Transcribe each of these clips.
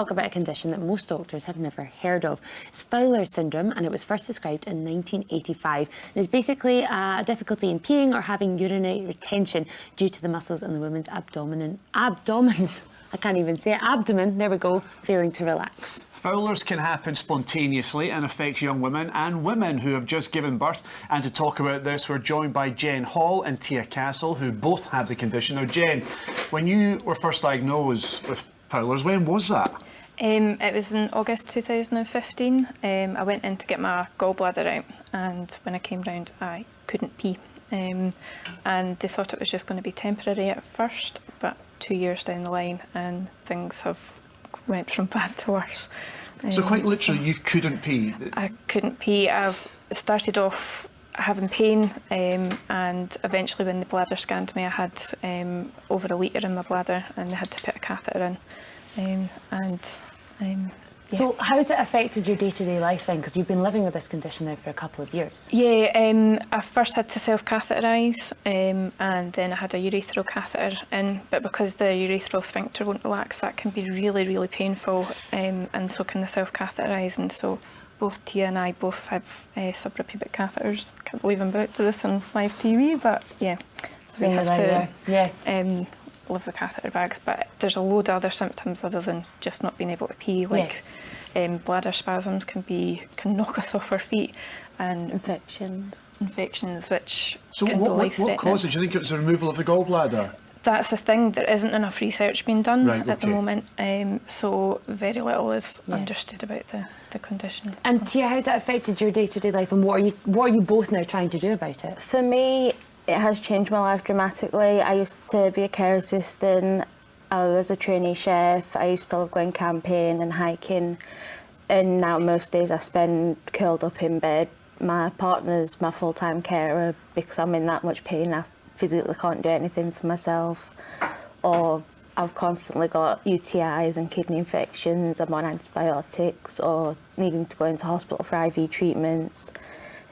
Talk about a condition that most doctors have never heard of. It's Fowlers syndrome, and it was first described in 1985. It's basically a difficulty in peeing or having urinary retention due to the muscles in the woman's abdomen. I can't even say it. Abdomen, there we go, failing to relax. Fowlers can happen spontaneously and affects young women and women who have just given birth. And to talk about this, we're joined by Jen Hall and Tia Castle, who both have the condition. Now, Jen, when you were first diagnosed with Fowlers, when was that? It was in August 2015. I went in to get my gallbladder out, and when I came round, I couldn't pee. And they thought it was just going to be temporary at first, but 2 years down the line, and things have went from bad to worse. So quite literally, you couldn't pee? I couldn't pee. I started off having pain, and eventually when the bladder scanned me, I had over a litre in my bladder, and they had to put a catheter in. Yeah. So how's it affected your day-to-day life then? Because you've been living with this condition now for a couple of years. Yeah, I first had to self-catheterise, and then I had a urethral catheter in, but because the urethral sphincter won't relax, that can be really, really painful, and so can the self-catheterising. So both Tia and I both have suprapubic catheters. Can't believe I'm about to this on live TV, but yeah. So we have to live with catheter bags, but there's a load of other symptoms other than just not being able to pee, like bladder spasms can knock us off our feet, and infections which can be life-threatening. What caused it? Do you think it was the removal of the gallbladder? That's the thing, there isn't enough research being done at the moment, so very little is understood about the condition. And Tia, how's that affected your day-to-day life, and what are you both now trying to do about it? For me, it has changed my life dramatically. I used to be a care assistant, I was a trainee chef, I used to love going camping and hiking, and now most days I spend curled up in bed. My partner's my full-time carer because I'm in that much pain I physically can't do anything for myself, or I've constantly got UTIs and kidney infections, I'm on antibiotics or needing to go into hospital for IV treatments.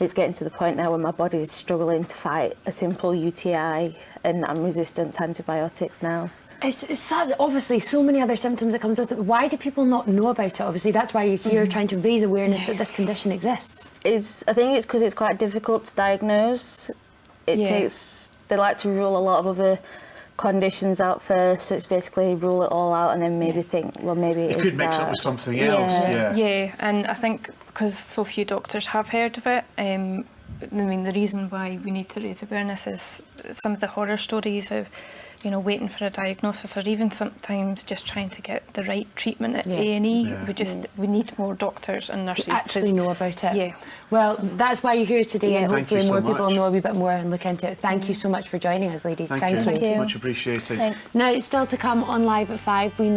It's getting to the point now where my body is struggling to fight a simple UTI, and I'm resistant to antibiotics now. It's sad, obviously, so many other symptoms that comes with it. Why do people not know about it? Obviously, that's why you're here, trying to raise awareness that this condition exists. I think it's because it's quite difficult to diagnose. They like to rule a lot of other conditions out first, so it's basically rule it all out and then maybe think, well, maybe it is that. You could mix it with something else. Yeah, and I think because so few doctors have heard of it, I mean, the reason why we need to raise awareness is some of the horror stories of, you know, waiting for a diagnosis, or even sometimes just trying to get the right treatment at A&E. We need more doctors and nurses to actually know about it. Yeah. Well, that's why you're here today, and hopefully more people know a wee bit more and look into it. Thank you so much for joining us, ladies. Thank you. Thank you. Much appreciated. Thanks. Now, still to come on Live at 5, we